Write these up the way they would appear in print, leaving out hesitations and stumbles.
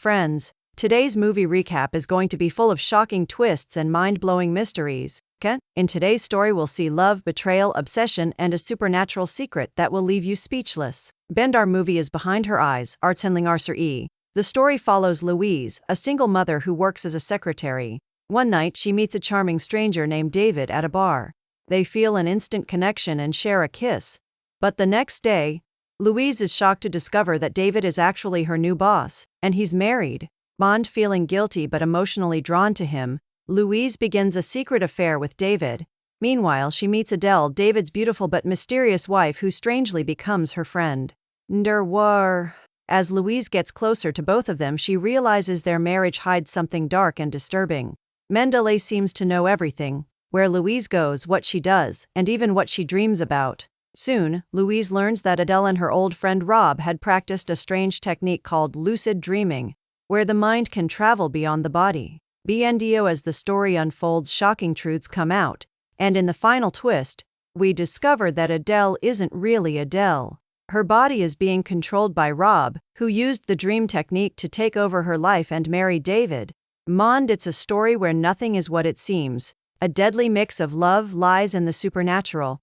Friends, today's movie recap is going to be full of shocking twists and mind-blowing mysteries. In today's story we'll see love, betrayal, obsession, and a supernatural secret that will leave you speechless. Our movie is Behind Her Eyes, Artsenling Arser E. The story follows Louise, a single mother who works as a secretary. One night she meets a charming stranger named David at a bar. They feel an instant connection and share a kiss. But the next day, Louise is shocked to discover that David is actually her new boss, and he's married. Bond feeling guilty but emotionally drawn to him, Louise begins a secret affair with David. Meanwhile, she meets Adele, David's beautiful but mysterious wife who strangely becomes her friend. As Louise gets closer to both of them, she realizes their marriage hides something dark and disturbing. Mendeley seems to know everything, where Louise goes, what she does, and even what she dreams about. Soon, Louise learns that Adele and her old friend Rob had practiced a strange technique called lucid dreaming, where the mind can travel beyond the body. As the story unfolds, shocking truths come out, and in the final twist, we discover that Adele isn't really Adele. Her body is being controlled by Rob, who used the dream technique to take over her life and marry David. It's a story where nothing is what it seems, a deadly mix of love, lies, and the supernatural.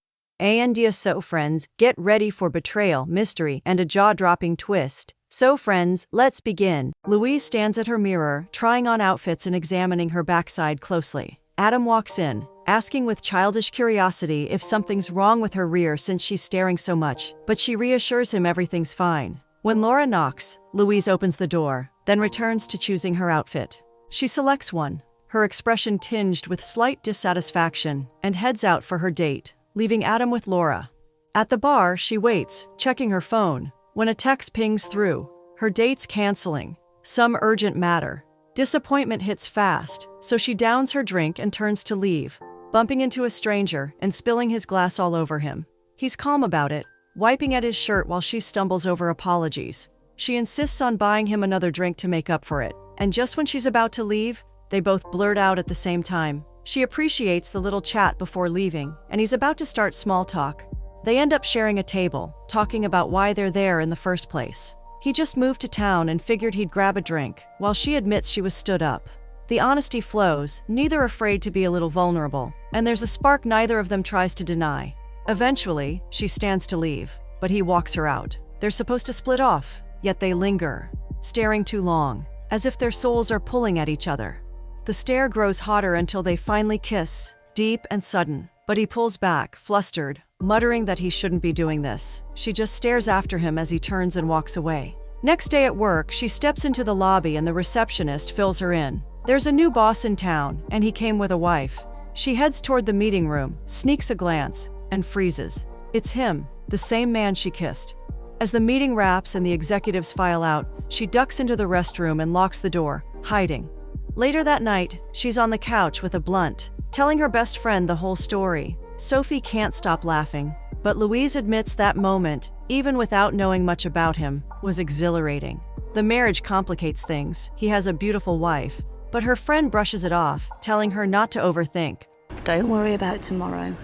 So friends, get ready for betrayal, mystery, and a jaw-dropping twist. So friends, let's begin. Louise stands at her mirror, trying on outfits and examining her backside closely. Adam walks in, asking with childish curiosity if something's wrong with her rear since she's staring so much, but she reassures him everything's fine. When Laura knocks, Louise opens the door, then returns to choosing her outfit. She selects one, her expression tinged with slight dissatisfaction, and heads out for her date, leaving Adam with Laura. At the bar, she waits, checking her phone, when a text pings through. Her date's canceling. Some urgent matter. Disappointment hits fast, so she downs her drink and turns to leave, bumping into a stranger and spilling his glass all over him. He's calm about it, wiping at his shirt while she stumbles over apologies. She insists on buying him another drink to make up for it, and just when she's about to leave, they both blurt out at the same time. She appreciates the little chat before leaving, and he's about to start small talk. They end up sharing a table, talking about why they're there in the first place. He just moved to town and figured he'd grab a drink, while she admits she was stood up. The honesty flows, neither afraid to be a little vulnerable, and there's a spark neither of them tries to deny. Eventually, she stands to leave, but he walks her out. They're supposed to split off, yet they linger, staring too long, as if their souls are pulling at each other. The stare grows hotter until they finally kiss, deep and sudden, but he pulls back, flustered, muttering that he shouldn't be doing this. She just stares after him as he turns and walks away. Next day at work, she steps into the lobby and the receptionist fills her in. There's a new boss in town, and he came with a wife. She heads toward the meeting room, sneaks a glance, and freezes. It's him, the same man she kissed. As the meeting wraps and the executives file out, she ducks into the restroom and locks the door, hiding. Later that night, she's on the couch with a blunt, telling her best friend the whole story. Sophie can't stop laughing, but Louise admits that moment, even without knowing much about him, was exhilarating. The marriage complicates things. He has a beautiful wife, but her friend brushes it off, telling her not to overthink. Don't worry about tomorrow.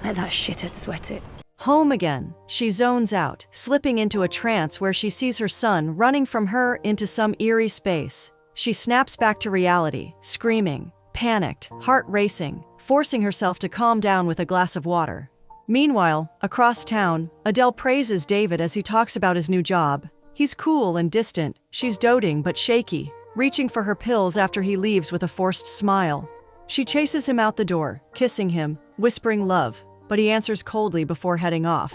Let that shithead sweat it. Home again, she zones out, slipping into a trance where she sees her son running from her into some eerie space. She snaps back to reality, screaming, panicked, heart racing, forcing herself to calm down with a glass of water. Meanwhile, across town, Adele praises David as he talks about his new job. He's cool and distant, she's doting but shaky, reaching for her pills after he leaves with a forced smile. She chases him out the door, kissing him, whispering love, but he answers coldly before heading off.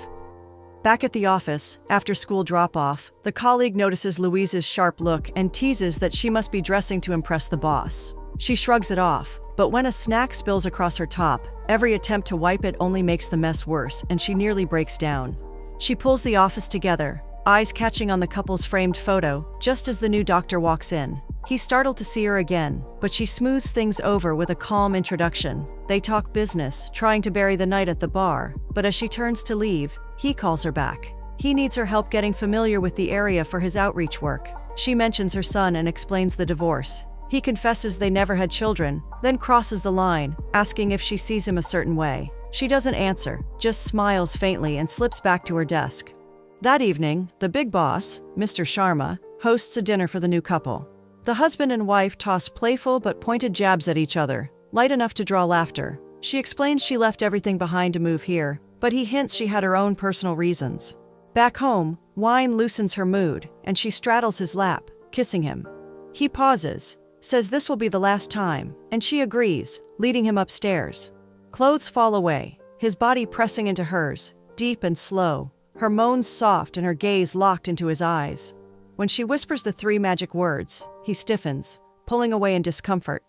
Back at the office, after school drop-off, the colleague notices Louise's sharp look and teases that she must be dressing to impress the boss. She shrugs it off, but when a snack spills across her top, every attempt to wipe it only makes the mess worse, and she nearly breaks down. She pulls the office together, eyes catching on the couple's framed photo, just as the new doctor walks in. He's startled to see her again, but she smooths things over with a calm introduction. They talk business, trying to bury the night at the bar, but as she turns to leave, he calls her back. He needs her help getting familiar with the area for his outreach work. She mentions her son and explains the divorce. He confesses they never had children, then crosses the line, asking if she sees him a certain way. She doesn't answer, just smiles faintly and slips back to her desk. That evening, the big boss, Mr. Sharma, hosts a dinner for the new couple. The husband and wife toss playful but pointed jabs at each other, light enough to draw laughter. She explains she left everything behind to move here, but he hints she had her own personal reasons. Back home, wine loosens her mood, and she straddles his lap, kissing him. He pauses, says this will be the last time, and she agrees, leading him upstairs. Clothes fall away, his body pressing into hers, deep and slow, her moans soft and her gaze locked into his eyes. When she whispers the 3 magic words, he stiffens, pulling away in discomfort.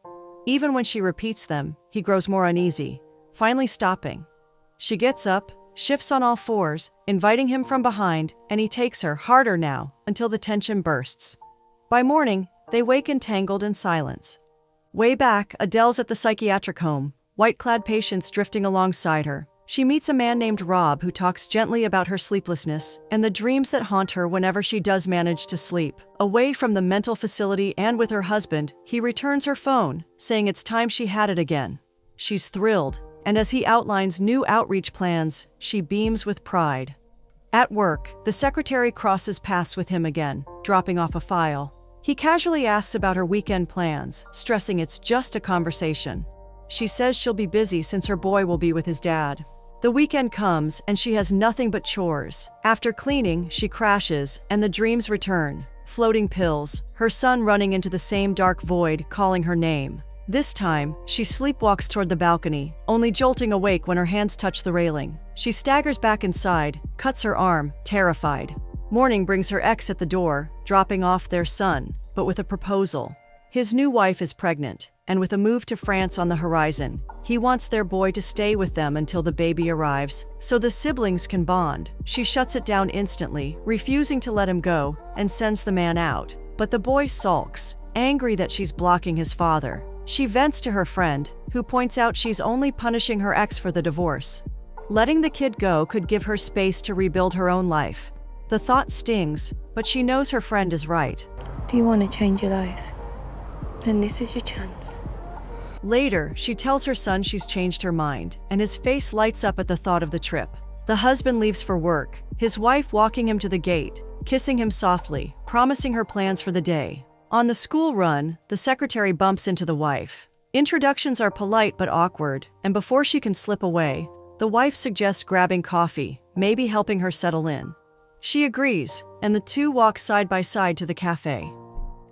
Even when she repeats them, he grows more uneasy, finally stopping. She gets up, shifts on all fours, inviting him from behind, and he takes her harder now, until the tension bursts. By morning, they wake entangled in silence. Way back, Adele's at the psychiatric home, white-clad patients drifting alongside her. She meets a man named Rob who talks gently about her sleeplessness and the dreams that haunt her whenever she does manage to sleep. Away from the mental facility and with her husband, he returns her phone, saying it's time she had it again. She's thrilled, and as he outlines new outreach plans, she beams with pride. At work, the secretary crosses paths with him again, dropping off a file. He casually asks about her weekend plans, stressing it's just a conversation. She says she'll be busy since her boy will be with his dad. The weekend comes and she has nothing but chores. After cleaning, she crashes and the dreams return. Floating pills, her son running into the same dark void, calling her name. This time, she sleepwalks toward the balcony, only jolting awake when her hands touch the railing. She staggers back inside, cuts her arm, terrified. Morning brings her ex at the door, dropping off their son, but with a proposal. His new wife is pregnant, and with a move to France on the horizon, he wants their boy to stay with them until the baby arrives, so the siblings can bond. She shuts it down instantly, refusing to let him go, and sends the man out. But the boy sulks, angry that she's blocking his father. She vents to her friend, who points out she's only punishing her ex for the divorce. Letting the kid go could give her space to rebuild her own life. The thought stings, but she knows her friend is right. Do you want to change your life? And this is your chance. Later, she tells her son she's changed her mind, and his face lights up at the thought of the trip. The husband leaves for work, his wife walking him to the gate, kissing him softly, promising her plans for the day. On the school run, the secretary bumps into the wife. Introductions are polite but awkward, and before she can slip away, the wife suggests grabbing coffee, maybe helping her settle in. She agrees, and the two walk side by side to the cafe.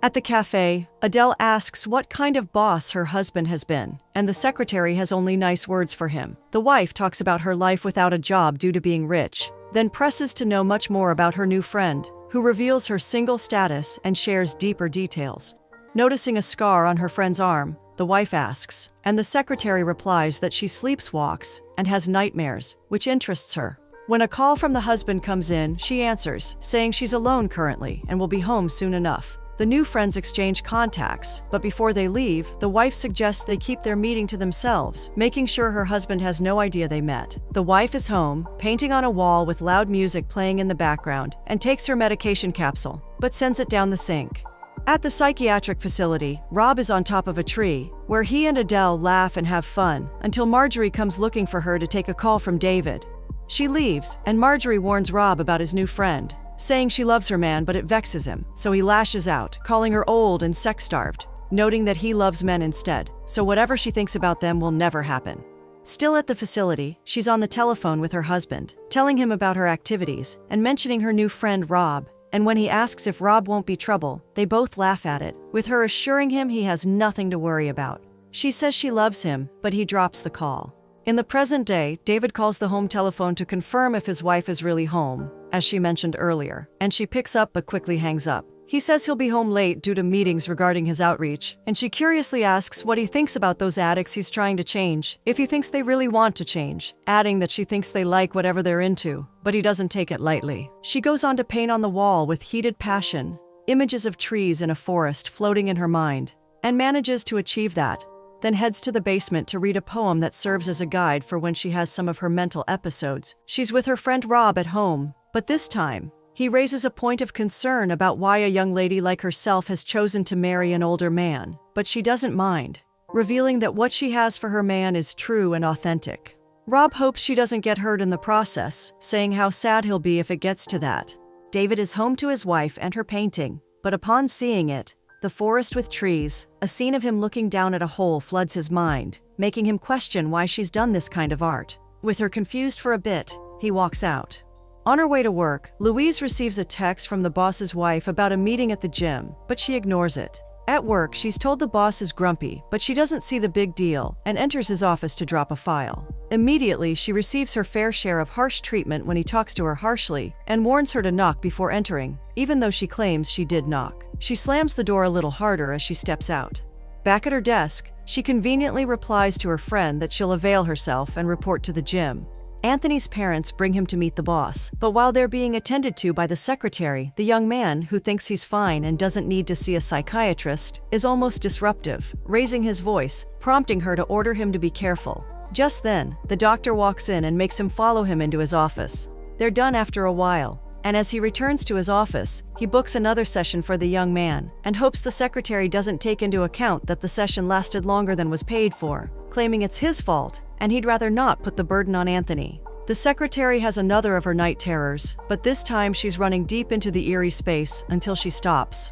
At the cafe, Adele asks what kind of boss her husband has been, and the secretary has only nice words for him. The wife talks about her life without a job due to being rich, then presses to know much more about her new friend, who reveals her single status and shares deeper details. Noticing a scar on her friend's arm, the wife asks, and the secretary replies that she sleepwalks and has nightmares, which interests her. When a call from the husband comes in, she answers, saying she's alone currently and will be home soon enough. The new friends exchange contacts, but before they leave, the wife suggests they keep their meeting to themselves, making sure her husband has no idea they met. The wife is home, painting on a wall with loud music playing in the background, and takes her medication capsule, but sends it down the sink. At the psychiatric facility, Rob is on top of a tree, where he and Adele laugh and have fun, until Marjorie comes looking for her to take a call from David. She leaves, and Marjorie warns Rob about his new friend, saying she loves her man but it vexes him, so he lashes out, calling her old and sex-starved, noting that he loves men instead, so whatever she thinks about them will never happen. Still at the facility, she's on the telephone with her husband, telling him about her activities and mentioning her new friend Rob, and when he asks if Rob won't be trouble, they both laugh at it, with her assuring him he has nothing to worry about. She says she loves him, but he drops the call. In the present day, David calls the home telephone to confirm if his wife is really home, as she mentioned earlier, and she picks up but quickly hangs up. He says he'll be home late due to meetings regarding his outreach, and she curiously asks what he thinks about those addicts he's trying to change, if he thinks they really want to change, adding that she thinks they like whatever they're into, but he doesn't take it lightly. She goes on to paint on the wall with heated passion, images of trees in a forest floating in her mind, and manages to achieve that, then heads to the basement to read a poem that serves as a guide for when she has some of her mental episodes. She's with her friend Rob at home, but this time, he raises a point of concern about why a young lady like herself has chosen to marry an older man, but she doesn't mind, revealing that what she has for her man is true and authentic. Rob hopes she doesn't get hurt in the process, saying how sad he'll be if it gets to that. David is home to his wife and her painting, but upon seeing it, the forest with trees, a scene of him looking down at a hole floods his mind, making him question why she's done this kind of art. With her confused for a bit, he walks out. On her way to work, Louise receives a text from the boss's wife about a meeting at the gym, but she ignores it. At work, she's told the boss is grumpy, but she doesn't see the big deal and enters his office to drop a file. Immediately, she receives her fair share of harsh treatment when he talks to her harshly and warns her to knock before entering, even though she claims she did knock. She slams the door a little harder as she steps out. Back at her desk, she conveniently replies to her friend that she'll avail herself and report to the gym. Anthony's parents bring him to meet the boss, but while they're being attended to by the secretary, the young man, who thinks he's fine and doesn't need to see a psychiatrist, is almost disruptive, raising his voice, prompting her to order him to be careful. Just then, the doctor walks in and makes him follow him into his office. They're done after a while, and as he returns to his office, he books another session for the young man and hopes the secretary doesn't take into account that the session lasted longer than was paid for, claiming it's his fault, and he'd rather not put the burden on Anthony. The secretary has another of her night terrors, but this time she's running deep into the eerie space until she stops.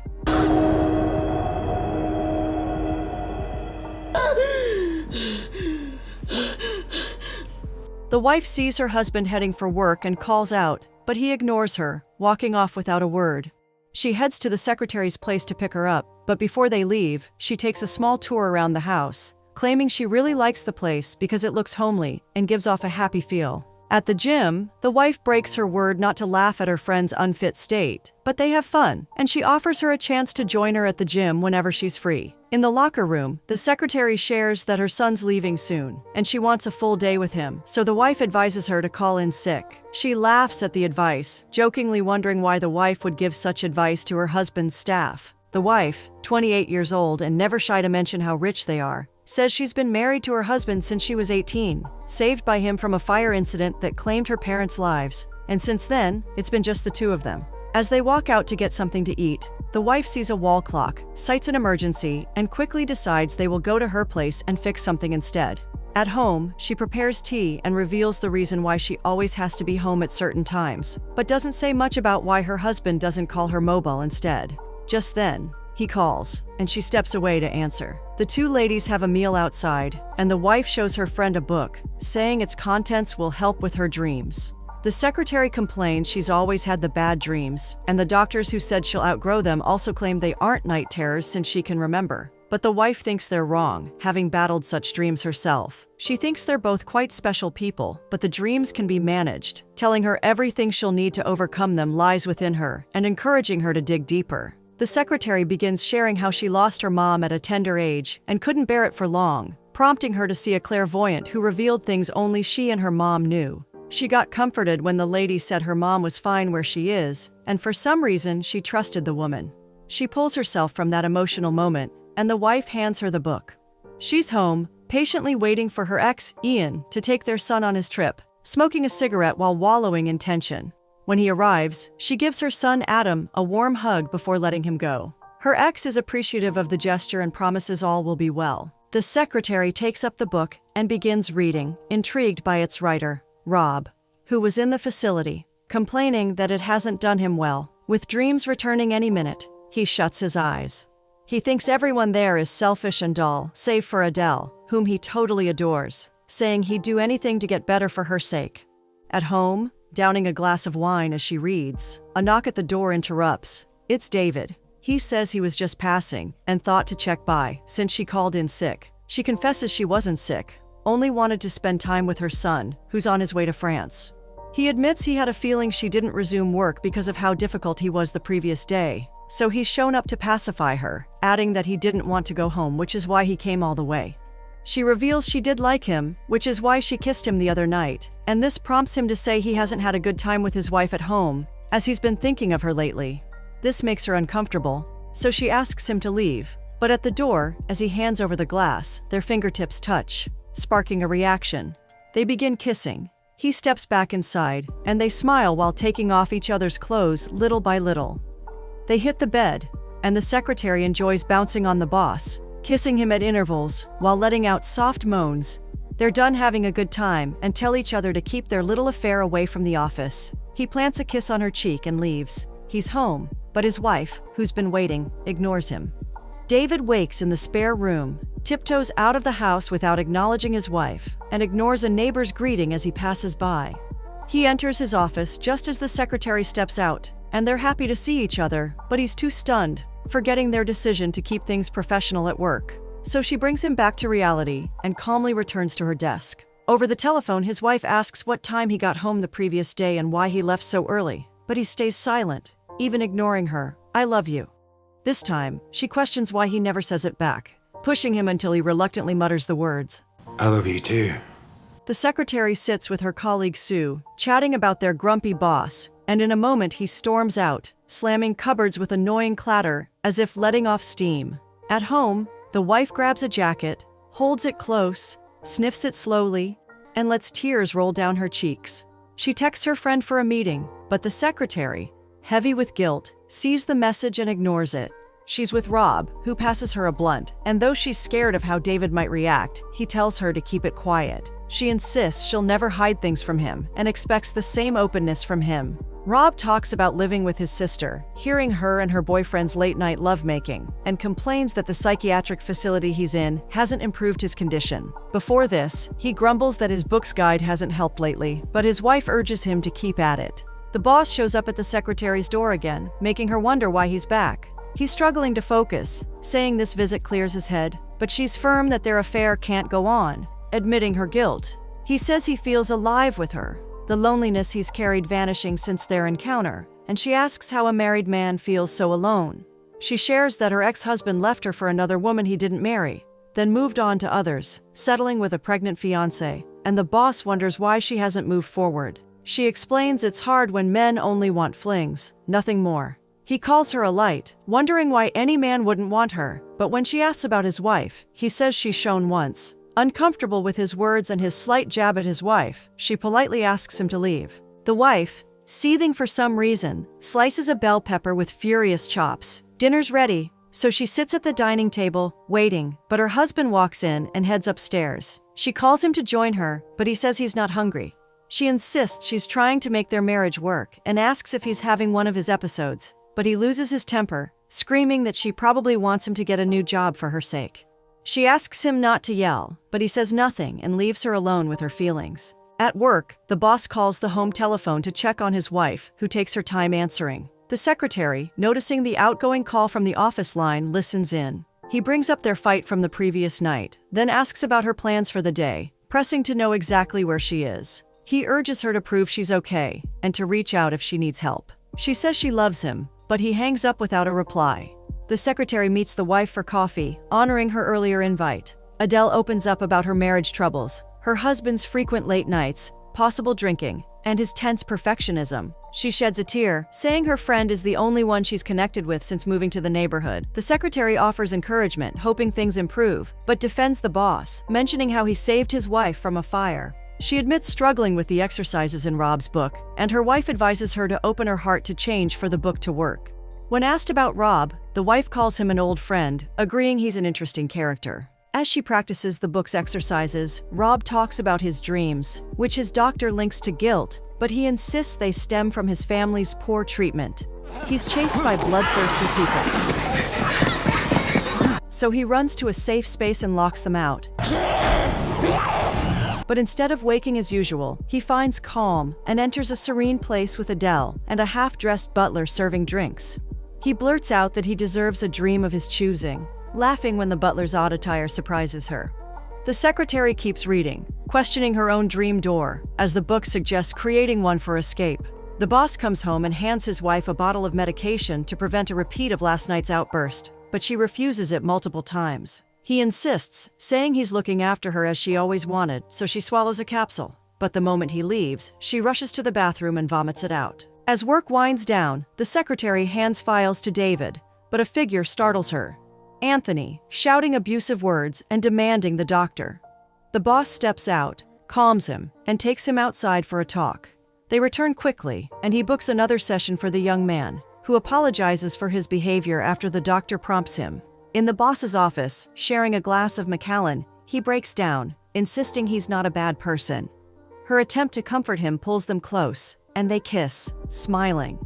The wife sees her husband heading for work and calls out, but he ignores her, walking off without a word. She heads to the secretary's place to pick her up, but before they leave, she takes a small tour around the house, claiming she really likes the place because it looks homely and gives off a happy feel. At the gym, the wife breaks her word not to laugh at her friend's unfit state, but they have fun, and she offers her a chance to join her at the gym whenever she's free. In the locker room, the secretary shares that her son's leaving soon, and she wants a full day with him, so the wife advises her to call in sick. She laughs at the advice, jokingly wondering why the wife would give such advice to her husband's staff. The wife, 28 years old and never shy to mention how rich they are, says she's been married to her husband since she was 18, saved by him from a fire incident that claimed her parents' lives, and since then, it's been just the two of them. As they walk out to get something to eat, the wife sees a wall clock, cites an emergency, and quickly decides they will go to her place and fix something instead. At home, she prepares tea and reveals the reason why she always has to be home at certain times, but doesn't say much about why her husband doesn't call her mobile instead. Just then, he calls, and she steps away to answer. The two ladies have a meal outside, and the wife shows her friend a book, saying its contents will help with her dreams. The secretary complains she's always had the bad dreams, and the doctors who said she'll outgrow them also claim they aren't night terrors since she can remember. But the wife thinks they're wrong, having battled such dreams herself. She thinks they're both quite special people, but the dreams can be managed, telling her everything she'll need to overcome them lies within her, and encouraging her to dig deeper. The secretary begins sharing how she lost her mom at a tender age and couldn't bear it for long, prompting her to see a clairvoyant who revealed things only she and her mom knew. She got comforted when the lady said her mom was fine where she is, and for some reason she trusted the woman. She pulls herself from that emotional moment, and the wife hands her the book. She's home, patiently waiting for her ex, Ian, to take their son on his trip, smoking a cigarette while wallowing in tension. When he arrives, she gives her son Adam a warm hug before letting him go. Her ex is appreciative of the gesture and promises all will be well. The secretary takes up the book and begins reading, intrigued by its writer, Rob, who was in the facility, complaining that it hasn't done him well. With dreams returning any minute, he shuts his eyes. He thinks everyone there is selfish and dull, save for Adele, whom he totally adores, saying he'd do anything to get better for her sake. At home, downing a glass of wine as she reads, a knock at the door interrupts. It's David. He says he was just passing and thought to check by since she called in sick. She confesses she wasn't sick, only wanted to spend time with her son, who's on his way to France. He admits he had a feeling she didn't resume work because of how difficult he was the previous day, so he's shown up to pacify her, adding that he didn't want to go home, which is why he came all the way. She reveals she did like him, which is why she kissed him the other night, and this prompts him to say he hasn't had a good time with his wife at home, as he's been thinking of her lately. This makes her uncomfortable, so she asks him to leave, but at the door, as he hands over the glass, their fingertips touch, sparking a reaction. They begin kissing. He steps back inside, and they smile while taking off each other's clothes little by little. They hit the bed, and the secretary enjoys bouncing on the boss, kissing him at intervals while letting out soft moans. They're done having a good time and tell each other to keep their little affair away from the office. He plants a kiss on her cheek and leaves. He's home, but his wife, who's been waiting, ignores him. David wakes in the spare room, tiptoes out of the house without acknowledging his wife, and ignores a neighbor's greeting as he passes by. He enters his office just as the secretary steps out, and they're happy to see each other, but he's too stunned, forgetting their decision to keep things professional at work. So she brings him back to reality and calmly returns to her desk. Over the telephone, his wife asks what time he got home the previous day and why he left so early, but he stays silent, even ignoring her. "I love you." This time, she questions why he never says it back, pushing him until he reluctantly mutters the words, "I love you too." The secretary sits with her colleague Sue, chatting about their grumpy boss, and in a moment he storms out, slamming cupboards with annoying clatter, as if letting off steam. At home, the wife grabs a jacket, holds it close, sniffs it slowly, and lets tears roll down her cheeks. She texts her friend for a meeting, but the secretary, heavy with guilt, sees the message and ignores it. She's with Rob, who passes her a blunt, and though she's scared of how David might react, he tells her to keep it quiet. She insists she'll never hide things from him and expects the same openness from him. Rob talks about living with his sister, hearing her and her boyfriend's late-night lovemaking, and complains that the psychiatric facility he's in hasn't improved his condition. Before this, he grumbles that his book's guide hasn't helped lately, but his wife urges him to keep at it. The boss shows up at the secretary's door again, making her wonder why he's back. He's struggling to focus, saying this visit clears his head, but she's firm that their affair can't go on, admitting her guilt. He says he feels alive with her, the loneliness he's carried vanishing since their encounter, and she asks how a married man feels so alone. She shares that her ex-husband left her for another woman he didn't marry, then moved on to others, settling with a pregnant fiancé, and the boss wonders why she hasn't moved forward. She explains it's hard when men only want flings, nothing more. He calls her a light, wondering why any man wouldn't want her, but when she asks about his wife, he says she's shown once. Uncomfortable with his words and his slight jab at his wife, she politely asks him to leave. The wife, seething for some reason, slices a bell pepper with furious chops. Dinner's ready, so she sits at the dining table, waiting, but her husband walks in and heads upstairs. She calls him to join her, but he says he's not hungry. She insists she's trying to make their marriage work and asks if he's having one of his episodes, but he loses his temper, screaming that she probably wants him to get a new job for her sake. She asks him not to yell, but he says nothing and leaves her alone with her feelings. At work, the boss calls the home telephone to check on his wife, who takes her time answering. The secretary, noticing the outgoing call from the office line, listens in. He brings up their fight from the previous night, then asks about her plans for the day, pressing to know exactly where she is. He urges her to prove she's okay, and to reach out if she needs help. She says she loves him, but he hangs up without a reply. The secretary meets the wife for coffee, honoring her earlier invite. Adele opens up about her marriage troubles, her husband's frequent late nights, possible drinking, and his tense perfectionism. She sheds a tear, saying her friend is the only one she's connected with since moving to the neighborhood. The secretary offers encouragement, hoping things improve, but defends the boss, mentioning how he saved his wife from a fire. She admits struggling with the exercises in Rob's book, and her wife advises her to open her heart to change for the book to work. When asked about Rob, the wife calls him an old friend, agreeing he's an interesting character. As she practices the book's exercises, Rob talks about his dreams, which his doctor links to guilt, but he insists they stem from his family's poor treatment. He's chased by bloodthirsty people, so he runs to a safe space and locks them out. But instead of waking as usual, he finds calm and enters a serene place with Adele and a half-dressed butler serving drinks. He blurts out that he deserves a dream of his choosing, laughing when the butler's odd attire surprises her. The secretary keeps reading, questioning her own dream door, as the book suggests creating one for escape. The boss comes home and hands his wife a bottle of medication to prevent a repeat of last night's outburst, but she refuses it multiple times. He insists, saying he's looking after her as she always wanted, so she swallows a capsule. But the moment he leaves, she rushes to the bathroom and vomits it out. As work winds down, the secretary hands files to David, but a figure startles her. Anthony, shouting abusive words and demanding the doctor. The boss steps out, calms him, and takes him outside for a talk. They return quickly, and he books another session for the young man, who apologizes for his behavior after the doctor prompts him. In the boss's office, sharing a glass of Macallan, he breaks down, insisting he's not a bad person. Her attempt to comfort him pulls them close, and they kiss, smiling.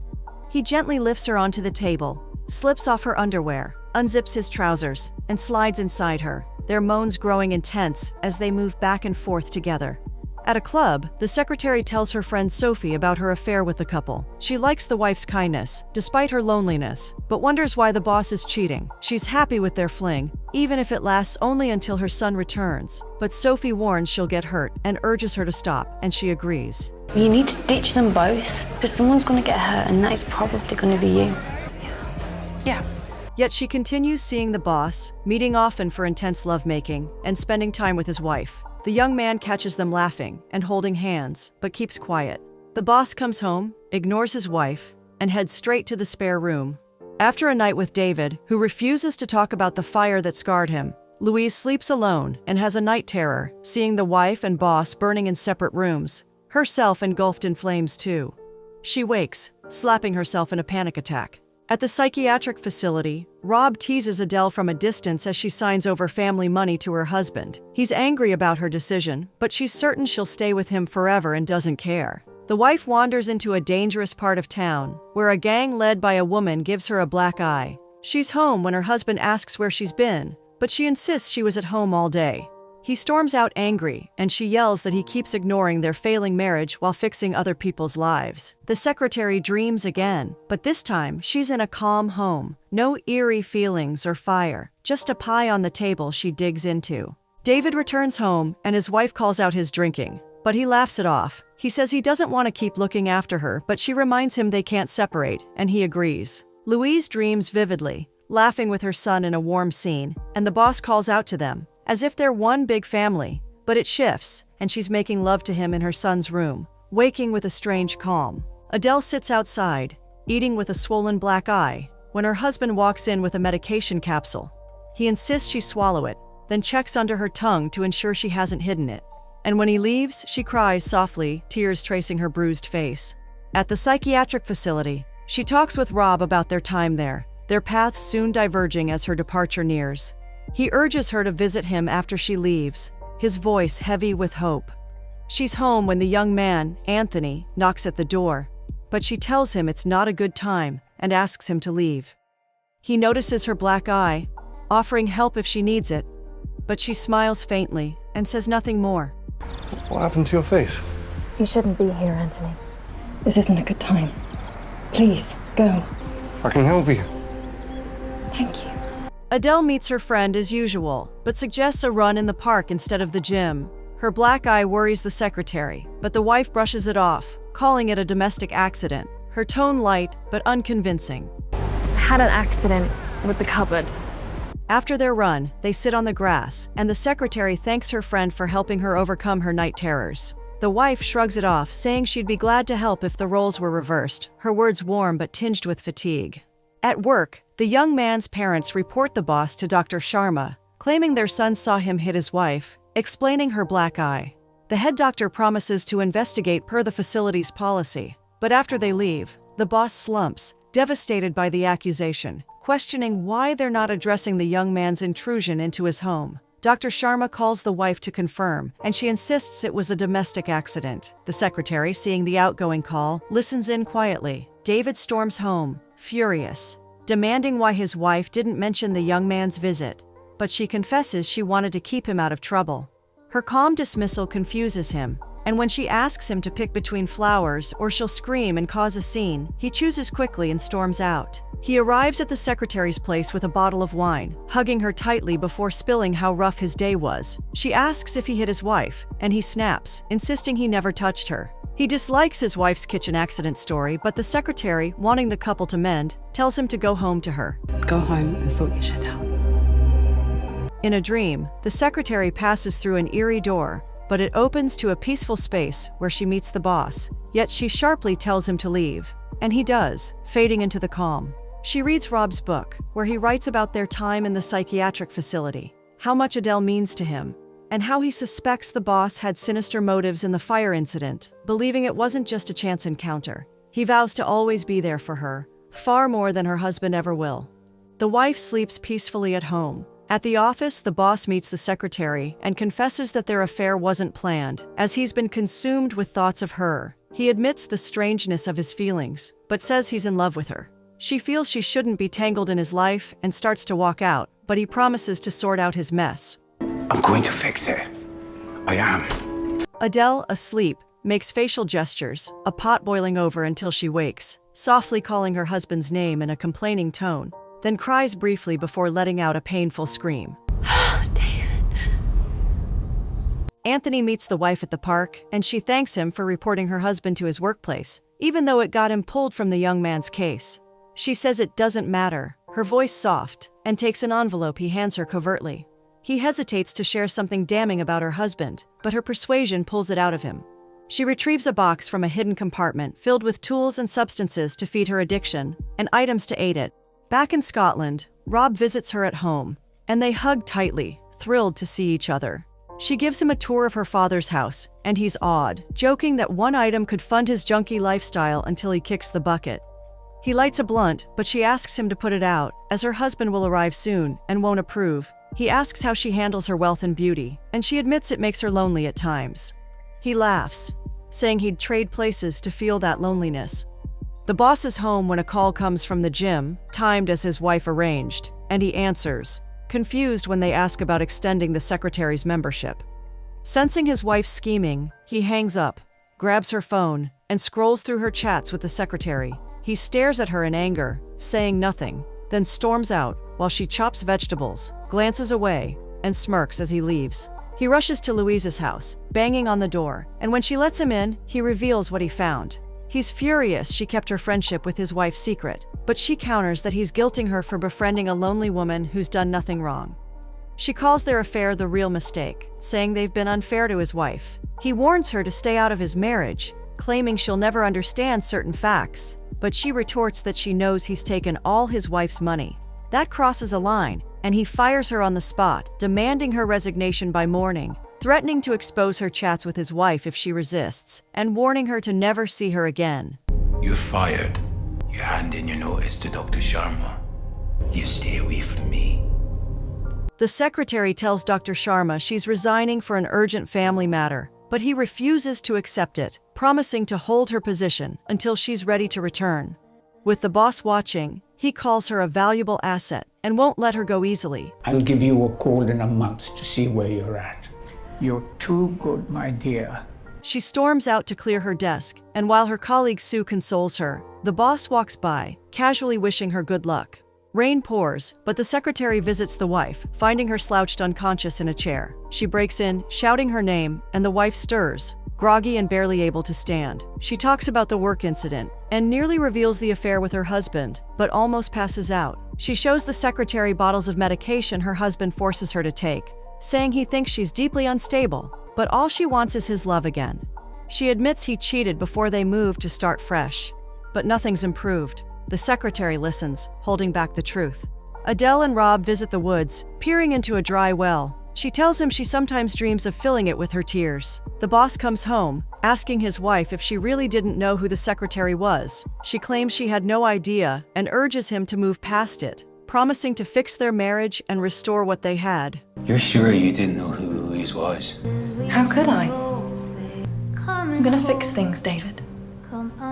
He gently lifts her onto the table, slips off her underwear, unzips his trousers, and slides inside her, their moans growing intense as they move back and forth together. At a club, the secretary tells her friend Sophie about her affair with the couple. She likes the wife's kindness, despite her loneliness, but wonders why the boss is cheating. She's happy with their fling, even if it lasts only until her son returns. But Sophie warns she'll get hurt and urges her to stop, and she agrees. You need to ditch them both, because someone's going to get hurt, and that is probably going to be you. Yeah. Yet she continues seeing the boss, meeting often for intense lovemaking, and spending time with his wife. The young man catches them laughing and holding hands, but keeps quiet. The boss comes home, ignores his wife, and heads straight to the spare room. After a night with David, who refuses to talk about the fire that scarred him, Louise sleeps alone and has a night terror, seeing the wife and boss burning in separate rooms, herself engulfed in flames too. She wakes, slapping herself in a panic attack. At the psychiatric facility, Rob teases Adele from a distance as she signs over family money to her husband. He's angry about her decision, but she's certain she'll stay with him forever and doesn't care. The wife wanders into a dangerous part of town, where a gang led by a woman gives her a black eye. She's home when her husband asks where she's been, but she insists she was at home all day. He storms out angry, and she yells that he keeps ignoring their failing marriage while fixing other people's lives. The secretary dreams again, but this time she's in a calm home. No eerie feelings or fire, just a pie on the table she digs into. David returns home, and his wife calls out his drinking, but he laughs it off. He says he doesn't want to keep looking after her, but she reminds him they can't separate, and he agrees. Louise dreams vividly, laughing with her son in a warm scene, and the boss calls out to them, as if they're one big family, but it shifts, and she's making love to him in her son's room, waking with a strange calm. Adele sits outside, eating with a swollen black eye, when her husband walks in with a medication capsule. He insists she swallow it, then checks under her tongue to ensure she hasn't hidden it. And when he leaves, she cries softly, tears tracing her bruised face. At the psychiatric facility, she talks with Rob about their time there, their paths soon diverging as her departure nears. He urges her to visit him after she leaves, his voice heavy with hope. She's home when the young man, Anthony, knocks at the door, but she tells him it's not a good time and asks him to leave. He notices her black eye, offering help if she needs it, but she smiles faintly and says nothing more. What happened to your face? You shouldn't be here, Anthony. This isn't a good time. Please, go. I can help you. Thank you. Adele meets her friend as usual, but suggests a run in the park instead of the gym. Her black eye worries the secretary, but the wife brushes it off, calling it a domestic accident, her tone light but unconvincing. I had an accident with the cupboard. After their run, they sit on the grass, and the secretary thanks her friend for helping her overcome her night terrors. The wife shrugs it off, saying she'd be glad to help if the roles were reversed, her words warm but tinged with fatigue. At work, the young man's parents report the boss to Dr. Sharma, claiming their son saw him hit his wife, explaining her black eye. The head doctor promises to investigate per the facility's policy, but after they leave, the boss slumps, devastated by the accusation, questioning why they're not addressing the young man's intrusion into his home. Dr. Sharma calls the wife to confirm, and she insists it was a domestic accident. The secretary, seeing the outgoing call, listens in quietly. David storms home, furious, demanding why his wife didn't mention the young man's visit, but she confesses she wanted to keep him out of trouble. Her calm dismissal confuses him, and when she asks him to pick between flowers or she'll scream and cause a scene, he chooses quickly and storms out. He arrives at the secretary's place with a bottle of wine, hugging her tightly before spilling how rough his day was. She asks if he hit his wife, and he snaps, insisting he never touched her. He dislikes his wife's kitchen accident story, but the secretary, wanting the couple to mend, tells him to go home to her. Go home and sort your shit out. In a dream, the secretary passes through an eerie door, but it opens to a peaceful space where she meets the boss. Yet she sharply tells him to leave, and he does, fading into the calm. She reads Rob's book, where he writes about their time in the psychiatric facility, how much Adele means to him, and how he suspects the boss had sinister motives in the fire incident, believing it wasn't just a chance encounter. He vows to always be there for her, far more than her husband ever will. The wife sleeps peacefully at home. At the office, the boss meets the secretary and confesses that their affair wasn't planned, as he's been consumed with thoughts of her. He admits the strangeness of his feelings, but says he's in love with her. She feels she shouldn't be tangled in his life and starts to walk out, but he promises to sort out his mess. I'm going to fix it. I am. Adele, asleep, makes facial gestures, a pot boiling over until she wakes, softly calling her husband's name in a complaining tone, then cries briefly before letting out a painful scream. David. Anthony meets the wife at the park, and she thanks him for reporting her husband to his workplace, even though it got him pulled from the young man's case. She says it doesn't matter, her voice soft, and takes an envelope he hands her covertly. He hesitates to share something damning about her husband, but her persuasion pulls it out of him. She retrieves a box from a hidden compartment filled with tools and substances to feed her addiction, and items to aid it. Back in Scotland, Rob visits her at home, and they hug tightly, thrilled to see each other. She gives him a tour of her father's house, and he's awed, joking that one item could fund his junkie lifestyle until he kicks the bucket. He lights a blunt, but she asks him to put it out, as her husband will arrive soon and won't approve. He asks how she handles her wealth and beauty, and she admits it makes her lonely at times. He laughs, saying he'd trade places to feel that loneliness. The boss is home when a call comes from the gym, timed as his wife arranged, and he answers, confused when they ask about extending the secretary's membership. Sensing his wife's scheming, he hangs up, grabs her phone, and scrolls through her chats with the secretary. He stares at her in anger, saying nothing, then storms out while she chops vegetables, glances away, and smirks as he leaves. He rushes to Louise's house, banging on the door, and when she lets him in, he reveals what he found. He's furious she kept her friendship with his wife secret, but she counters that he's guilting her for befriending a lonely woman who's done nothing wrong. She calls their affair the real mistake, saying they've been unfair to his wife. He warns her to stay out of his marriage, claiming she'll never understand certain facts, but she retorts that she knows he's taken all his wife's money. That crosses a line, and he fires her on the spot, demanding her resignation by morning, threatening to expose her chats with his wife if she resists, and warning her to never see her again. You're fired. You hand in your notice to Dr. Sharma. You stay away from me. The secretary tells Dr. Sharma she's resigning for an urgent family matter, but he refuses to accept it, promising to hold her position until she's ready to return. With the boss watching, he calls her a valuable asset and won't let her go easily. I'll give you a call in a month to see where you're at. You're too good, my dear. She storms out to clear her desk, and while her colleague Sue consoles her, the boss walks by, casually wishing her good luck. Rain pours, but the secretary visits the wife, finding her slouched unconscious in a chair. She breaks in, shouting her name, and the wife stirs, groggy and barely able to stand. She talks about the work incident, and nearly reveals the affair with her husband, but almost passes out. She shows the secretary bottles of medication her husband forces her to take, saying he thinks she's deeply unstable, but all she wants is his love again. She admits he cheated before they moved to start fresh, but nothing's improved. The secretary listens, holding back the truth. Adele and Rob visit the woods, peering into a dry well. She tells him she sometimes dreams of filling it with her tears. The boss comes home, asking his wife if she really didn't know who the secretary was. She claims she had no idea and urges him to move past it, promising to fix their marriage and restore what they had. You're sure you didn't know who Louise was? How could I? I'm gonna fix things, David.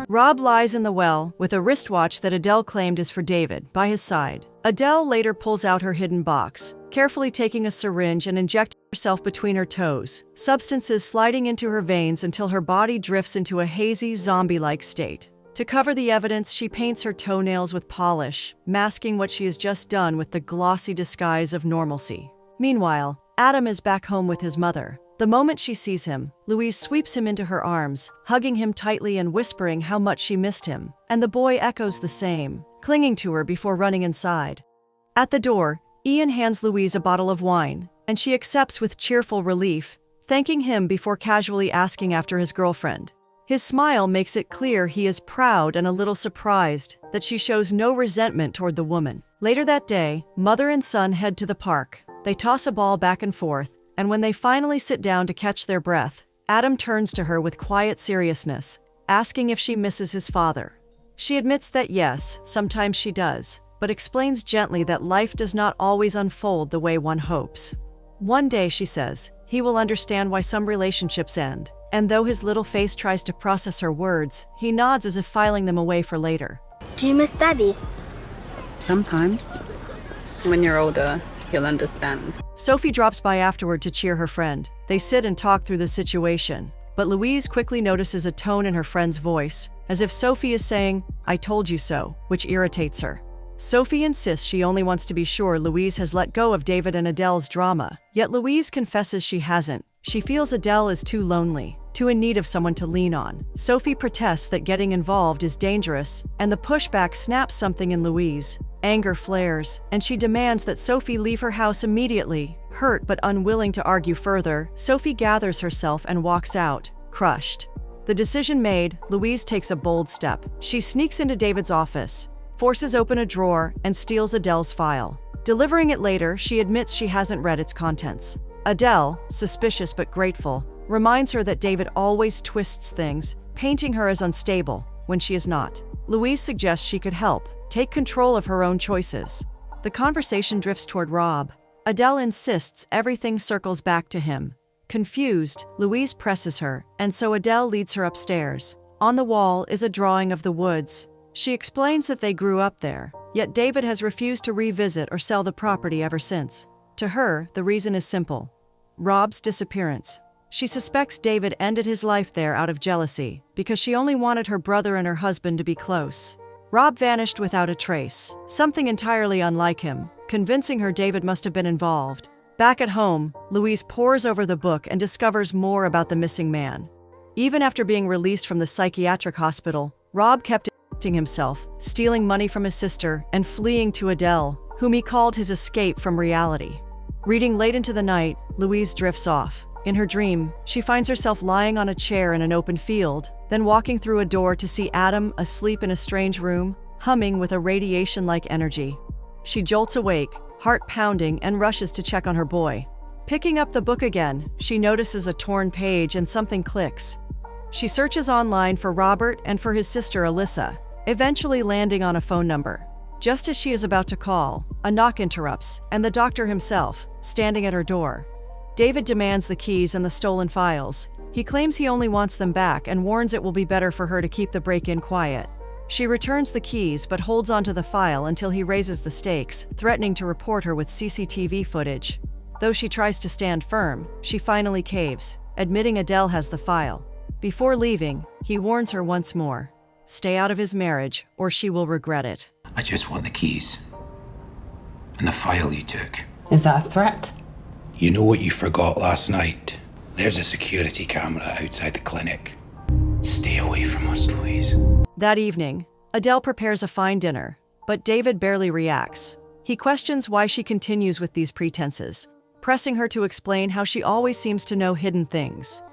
Rob lies in the well with a wristwatch that Adele claimed is for David by his side. Adele later pulls out her hidden box, carefully taking a syringe and injecting herself between her toes, substances sliding into her veins until her body drifts into a hazy, zombie-like state. To cover the evidence, she paints her toenails with polish, masking what she has just done with the glossy disguise of normalcy. Meanwhile, Adam is back home with his mother. The moment she sees him, Louise sweeps him into her arms, hugging him tightly and whispering how much she missed him, and the boy echoes the same, clinging to her before running inside. At the door, Ian hands Louise a bottle of wine, and she accepts with cheerful relief, thanking him before casually asking after his girlfriend. His smile makes it clear he is proud and a little surprised that she shows no resentment toward the woman. Later that day, mother and son head to the park. They toss a ball back and forth, and when they finally sit down to catch their breath, Adam turns to her with quiet seriousness, asking if she misses his father. She admits that yes, sometimes she does, but explains gently that life does not always unfold the way one hopes. One day, she says, he will understand why some relationships end, and though his little face tries to process her words, he nods as if filing them away for later. Do you miss Daddy? Sometimes. When you're older, you'll understand. Sophie drops by afterward to cheer her friend. They sit and talk through the situation. But Louise quickly notices a tone in her friend's voice, as if Sophie is saying, "I told you so," which irritates her. Sophie insists she only wants to be sure Louise has let go of David and Adele's drama, yet Louise confesses she hasn't. She feels Adele is too lonely, too in need of someone to lean on. Sophie protests that getting involved is dangerous, and the pushback snaps something in Louise. Anger flares, and she demands that Sophie leave her house immediately. Hurt but unwilling to argue further, Sophie gathers herself and walks out, crushed. The decision made, Louise takes a bold step. She sneaks into David's office, forces open a drawer, and steals Adele's file. Delivering it later, she admits she hasn't read its contents. Adele, suspicious but grateful, reminds her that David always twists things, painting her as unstable when she is not. Louise suggests she could help, take control of her own choices. The conversation drifts toward Rob. Adele insists everything circles back to him. Confused, Louise presses her, and so Adele leads her upstairs. On the wall is a drawing of the woods. She explains that they grew up there, yet David has refused to revisit or sell the property ever since. To her, the reason is simple: Rob's disappearance. She suspects David ended his life there out of jealousy, because she only wanted her brother and her husband to be close. Rob vanished without a trace, something entirely unlike him, convincing her David must have been involved. Back at home, Louise pores over the book and discovers more about the missing man. Even after being released from the psychiatric hospital, Rob kept himself, stealing money from his sister and fleeing to Adele, whom he called his escape from reality. Reading late into the night, Louise drifts off. In her dream, she finds herself lying on a chair in an open field, then walking through a door to see Adam asleep in a strange room, humming with a radiation-like energy. She jolts awake, heart pounding, and rushes to check on her boy. Picking up the book again, she notices a torn page and something clicks. She searches online for Robert and for his sister Alyssa, eventually landing on a phone number. Just as she is about to call, a knock interrupts, and the doctor himself, standing at her door. David demands the keys and the stolen files. He claims he only wants them back and warns it will be better for her to keep the break-in quiet. She returns the keys but holds onto the file until he raises the stakes, threatening to report her with CCTV footage. Though she tries to stand firm, she finally caves, admitting Adele has the file. Before leaving, he warns her once more: stay out of his marriage or she will regret it. I just want the keys. And the file you took. Is that a threat? You know what you forgot last night? There's a security camera outside the clinic. Stay away from us, Louise. That evening, Adele prepares a fine dinner, but David barely reacts. He questions why she continues with these pretenses, pressing her to explain how she always seems to know hidden things.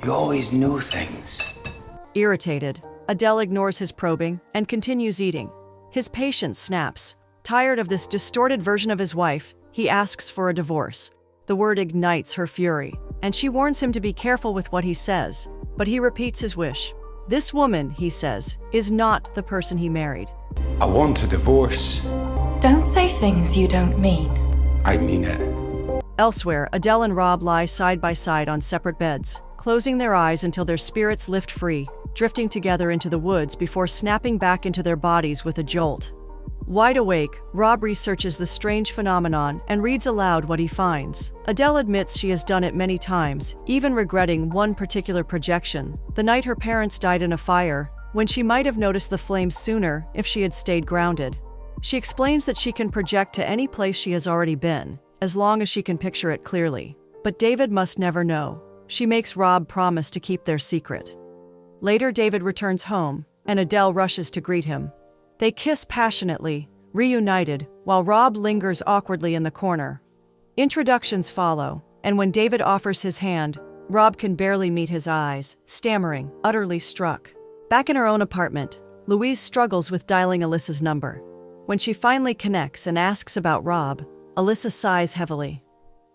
You always know things. Irritated, Adele ignores his probing and continues eating. His patience snaps. Tired of this distorted version of his wife, he asks for a divorce. The word ignites her fury, and she warns him to be careful with what he says, but he repeats his wish. This woman, he says, is not the person he married. I want a divorce. Don't say things you don't mean. I mean it. Elsewhere, Adele and Rob lie side by side on separate beds, closing their eyes until their spirits lift free, drifting together into the woods before snapping back into their bodies with a jolt. Wide awake, Rob researches the strange phenomenon and reads aloud what he finds. Adele admits she has done it many times, even regretting one particular projection, the night her parents died in a fire, when she might have noticed the flames sooner if she had stayed grounded. She explains that she can project to any place she has already been, as long as she can picture it clearly. But David must never know. She makes Rob promise to keep their secret. Later, David returns home, and Adele rushes to greet him. They kiss passionately, reunited, while Rob lingers awkwardly in the corner. Introductions follow, and when David offers his hand, Rob can barely meet his eyes, stammering, utterly struck. Back in her own apartment, Louise struggles with dialing Alyssa's number. When she finally connects and asks about Rob, Alyssa sighs heavily.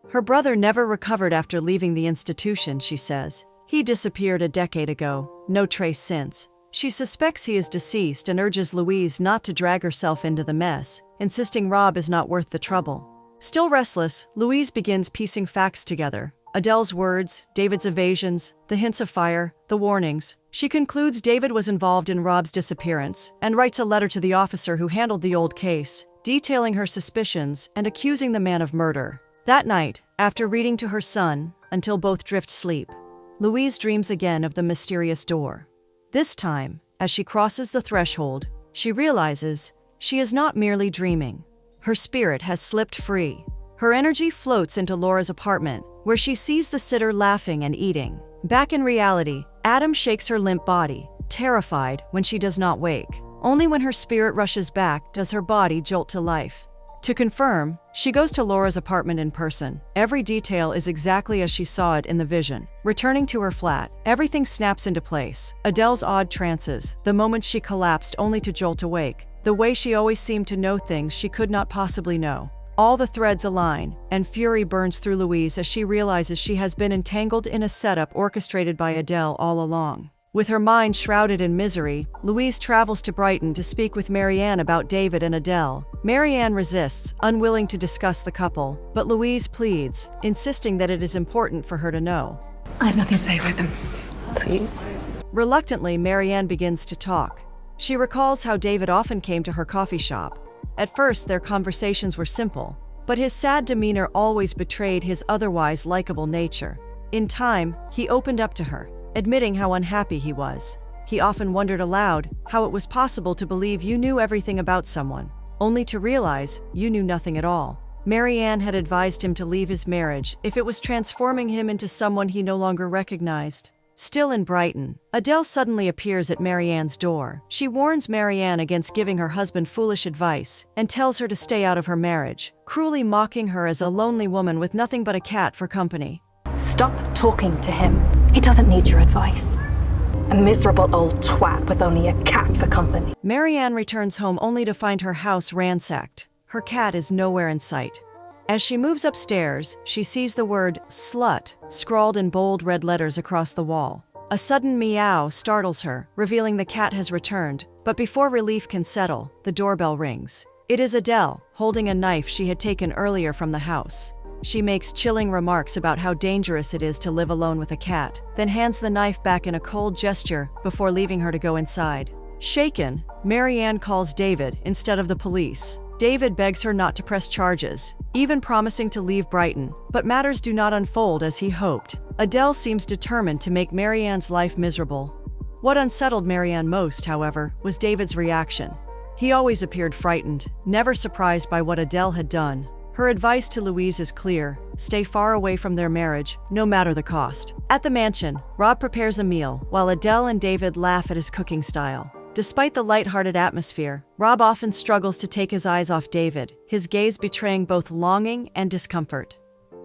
Her brother never recovered after leaving the institution, she says. He disappeared a decade ago, no trace since. She suspects he is deceased and urges Louise not to drag herself into the mess, insisting Rob is not worth the trouble. Still restless, Louise begins piecing facts together. Adele's words, David's evasions, the hints of fire, the warnings. She concludes David was involved in Rob's disappearance and writes a letter to the officer who handled the old case, detailing her suspicions and accusing the man of murder. That night, after reading to her son until both drift sleep, Louise dreams again of the mysterious door. This time, as she crosses the threshold, she realizes she is not merely dreaming. Her spirit has slipped free. Her energy floats into Laura's apartment, where she sees the sitter laughing and eating. Back in reality, Adam shakes her limp body, terrified when she does not wake. Only when her spirit rushes back does her body jolt to life. To confirm, she goes to Laura's apartment in person. Every detail is exactly as she saw it in the vision. Returning to her flat, everything snaps into place. Adele's odd trances, the moments she collapsed only to jolt awake, the way she always seemed to know things she could not possibly know. All the threads align, and fury burns through Louise as she realizes she has been entangled in a setup orchestrated by Adele all along. With her mind shrouded in misery, Louise travels to Brighton to speak with Marianne about David and Adele. Marianne resists, unwilling to discuss the couple, but Louise pleads, insisting that it is important for her to know. I have nothing to say about them. Please. Reluctantly, Marianne begins to talk. She recalls how David often came to her coffee shop. At first, their conversations were simple, but his sad demeanor always betrayed his otherwise likable nature. In time, he opened up to her, admitting how unhappy he was. He often wondered aloud how it was possible to believe you knew everything about someone, only to realize you knew nothing at all. Marianne had advised him to leave his marriage if it was transforming him into someone he no longer recognized. Still in Brighton, Adele suddenly appears at Marianne's door. She warns Marianne against giving her husband foolish advice and tells her to stay out of her marriage, cruelly mocking her as a lonely woman with nothing but a cat for company. Stop talking to him. He doesn't need your advice. A miserable old twat with only a cat for company. Marianne returns home only to find her house ransacked. Her cat is nowhere in sight. As she moves upstairs, she sees the word slut scrawled in bold red letters across the wall. A sudden meow startles her, revealing the cat has returned, but before relief can settle, the doorbell rings. It is Adele, holding a knife she had taken earlier from the house. She makes chilling remarks about how dangerous it is to live alone with a cat, then hands the knife back in a cold gesture before leaving her to go inside. Shaken, Marianne calls David instead of the police. David begs her not to press charges, even promising to leave Brighton, but matters do not unfold as he hoped. Adele seems determined to make Marianne's life miserable. What unsettled Marianne most, however, was David's reaction. He always appeared frightened, never surprised by what Adele had done. Her advice to Louise is clear: stay far away from their marriage, no matter the cost. At the mansion, Rob prepares a meal, while Adele and David laugh at his cooking style. Despite the lighthearted atmosphere, Rob often struggles to take his eyes off David, his gaze betraying both longing and discomfort.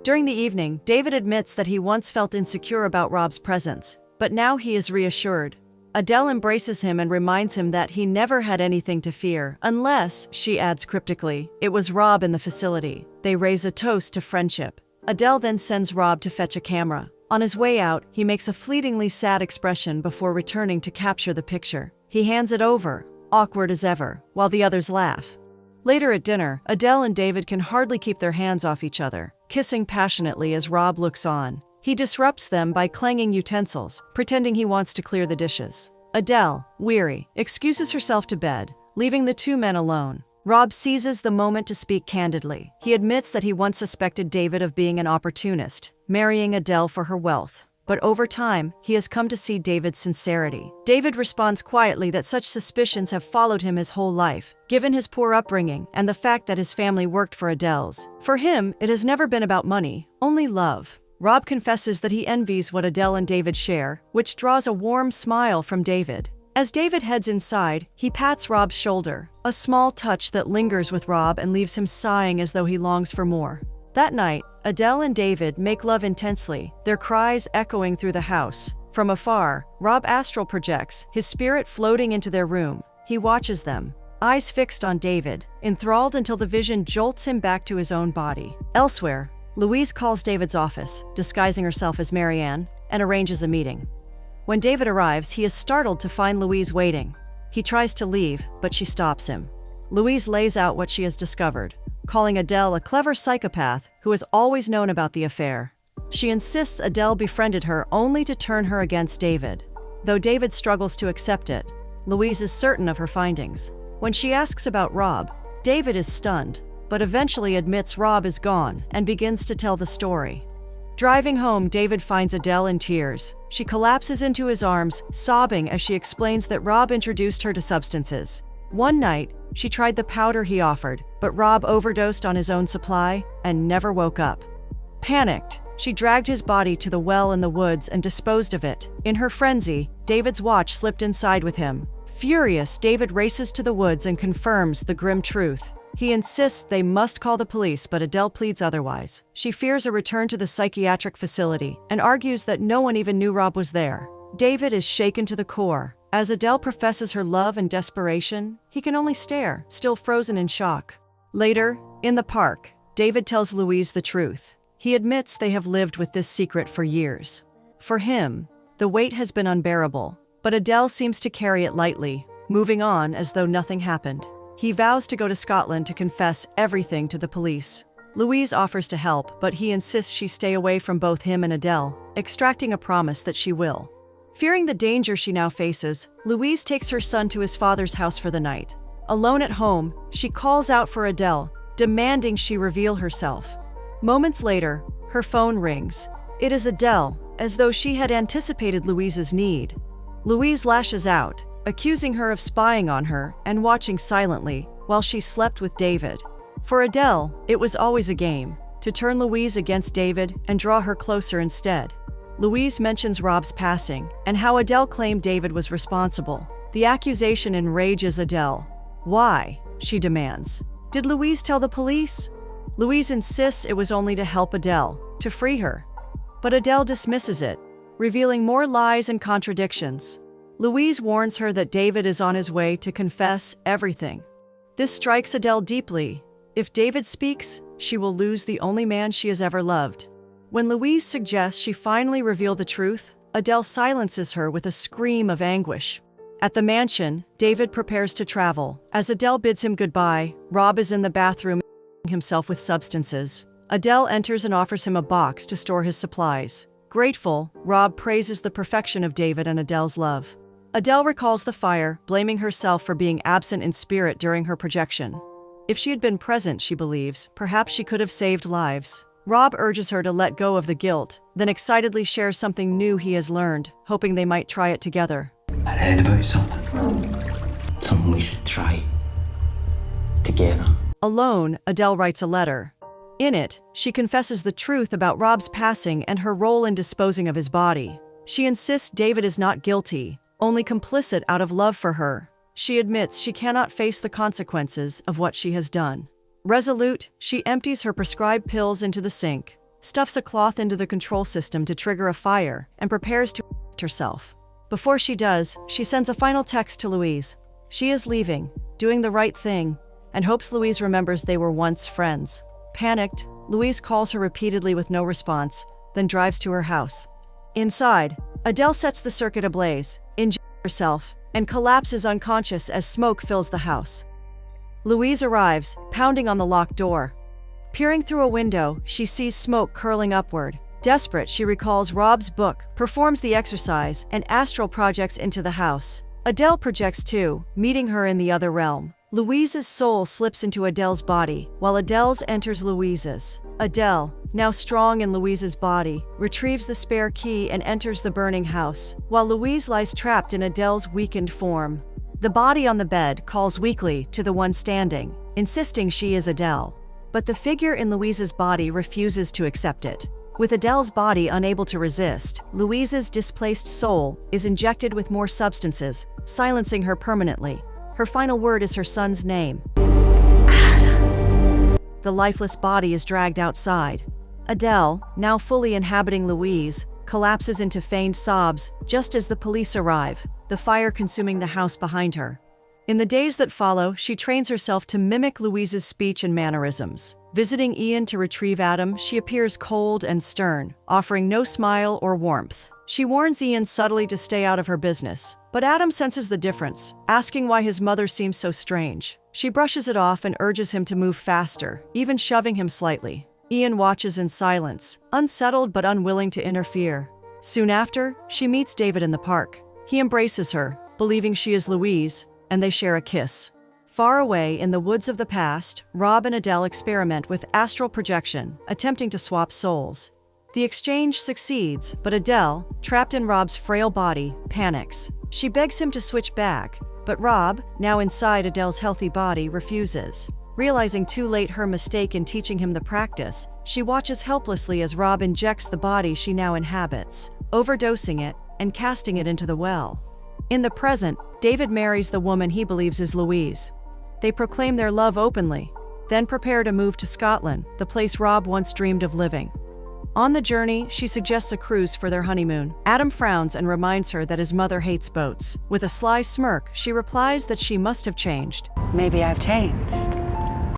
During the evening, David admits that he once felt insecure about Rob's presence, but now he is reassured. Adele embraces him and reminds him that he never had anything to fear, unless, she adds cryptically, it was Rob in the facility. They raise a toast to friendship. Adele then sends Rob to fetch a camera. On his way out, he makes a fleetingly sad expression before returning to capture the picture. He hands it over, awkward as ever, while the others laugh. Later at dinner, Adele and David can hardly keep their hands off each other, kissing passionately as Rob looks on. He disrupts them by clanging utensils, pretending he wants to clear the dishes. Adele, weary, excuses herself to bed, leaving the two men alone. Rob seizes the moment to speak candidly. He admits that he once suspected David of being an opportunist, marrying Adele for her wealth. But over time, he has come to see David's sincerity. David responds quietly that such suspicions have followed him his whole life, given his poor upbringing and the fact that his family worked for Adele's. For him, it has never been about money, only love. Rob confesses that he envies what Adele and David share, which draws a warm smile from David. As David heads inside, he pats Rob's shoulder, a small touch that lingers with Rob and leaves him sighing as though he longs for more. That night, Adele and David make love intensely, their cries echoing through the house. From afar, Rob astral projects, his spirit floating into their room. He watches them, eyes fixed on David, enthralled until the vision jolts him back to his own body. Elsewhere, Louise calls David's office, disguising herself as Marianne, and arranges a meeting. When David arrives, he is startled to find Louise waiting. He tries to leave, but she stops him. Louise lays out what she has discovered, calling Adele a clever psychopath who has always known about the affair. She insists Adele befriended her only to turn her against David. Though David struggles to accept it, Louise is certain of her findings. When she asks about Rob, David is stunned, but eventually admits Rob is gone and begins to tell the story. Driving home, David finds Adele in tears. She collapses into his arms, sobbing as she explains that Rob introduced her to substances. One night, she tried the powder he offered, but Rob overdosed on his own supply and never woke up. Panicked, she dragged his body to the well in the woods and disposed of it. In her frenzy, David's watch slipped inside with him. Furious, David races to the woods and confirms the grim truth. He insists they must call the police, but Adele pleads otherwise. She fears a return to the psychiatric facility and argues that no one even knew Rob was there. David is shaken to the core. As Adele professes her love and desperation, he can only stare, still frozen in shock. Later, in the park, David tells Louise the truth. He admits they have lived with this secret for years. For him, the weight has been unbearable, but Adele seems to carry it lightly, moving on as though nothing happened. He vows to go to Scotland to confess everything to the police. Louise offers to help, but he insists she stay away from both him and Adele, extracting a promise that she will. Fearing the danger she now faces, Louise takes her son to his father's house for the night. Alone at home, she calls out for Adele, demanding she reveal herself. Moments later, her phone rings. It is Adele, as though she had anticipated Louise's need. Louise lashes out, accusing her of spying on her and watching silently while she slept with David. For Adele, it was always a game, to turn Louise against David and draw her closer instead. Louise mentions Rob's passing and how Adele claimed David was responsible. The accusation enrages Adele. Why? She demands. Did Louise tell the police? Louise insists it was only to help Adele, to free her. But Adele dismisses it, revealing more lies and contradictions. Louise warns her that David is on his way to confess everything. This strikes Adele deeply. If David speaks, she will lose the only man she has ever loved. When Louise suggests she finally reveal the truth, Adele silences her with a scream of anguish. At the mansion, David prepares to travel. As Adele bids him goodbye, Rob is in the bathroom himself with substances. Adele enters and offers him a box to store his supplies. Grateful, Rob praises the perfection of David and Adele's love. Adele recalls the fire, blaming herself for being absent in spirit during her projection. If she had been present, she believes, perhaps she could have saved lives. Rob urges her to let go of the guilt, then excitedly shares something new he has learned, hoping they might try it together. I read about something. Something we should try. Together. Alone, Adele writes a letter. In it, she confesses the truth about Rob's passing and her role in disposing of his body. She insists David is not guilty, only complicit out of love for her. She admits she cannot face the consequences of what she has done. Resolute, she empties her prescribed pills into the sink, stuffs a cloth into the control system to trigger a fire, and prepares to protect herself. Before she does, she sends a final text to Louise. She is leaving, doing the right thing, and hopes Louise remembers they were once friends. Panicked, Louise calls her repeatedly with no response, then drives to her house. Inside, Adele sets the circuit ablaze, injures herself, and collapses unconscious as smoke fills the house. Louise arrives, pounding on the locked door. Peering through a window, she sees smoke curling upward. Desperate, she recalls Rob's book, performs the exercise, and astral projects into the house. Adele projects too, meeting her in the other realm. Louise's soul slips into Adele's body, while Adele's enters Louise's. Adele, now strong in Louise's body, retrieves the spare key and enters the burning house, while Louise lies trapped in Adele's weakened form. The body on the bed calls weakly to the one standing, insisting she is Adele. But the figure in Louise's body refuses to accept it. With Adele's body unable to resist, Louise's displaced soul is injected with more substances, silencing her permanently. Her final word is her son's name. The lifeless body is dragged outside. Adele, now fully inhabiting Louise, collapses into feigned sobs just as the police arrive, the fire consuming the house behind her. In the days that follow, she trains herself to mimic Louise's speech and mannerisms. Visiting Ian to retrieve Adam, she appears cold and stern, offering no smile or warmth. She warns Ian subtly to stay out of her business, but Adam senses the difference, asking why his mother seems so strange. She brushes it off and urges him to move faster, even shoving him slightly. Ian watches in silence, unsettled but unwilling to interfere. Soon after, she meets David in the park. He embraces her, believing she is Louise, and they share a kiss. Far away in the woods of the past, Rob and Adele experiment with astral projection, attempting to swap souls. The exchange succeeds, but Adele, trapped in Rob's frail body, panics. She begs him to switch back, but Rob, now inside Adele's healthy body, refuses. Realizing too late her mistake in teaching him the practice, she watches helplessly as Rob injects the body she now inhabits, overdosing it and casting it into the well. In the present, David marries the woman he believes is Louise. They proclaim their love openly, then prepare to move to Scotland, the place Rob once dreamed of living. On the journey, she suggests a cruise for their honeymoon. Adam frowns and reminds her that his mother hates boats. With a sly smirk, she replies that she must have changed. Maybe I've changed.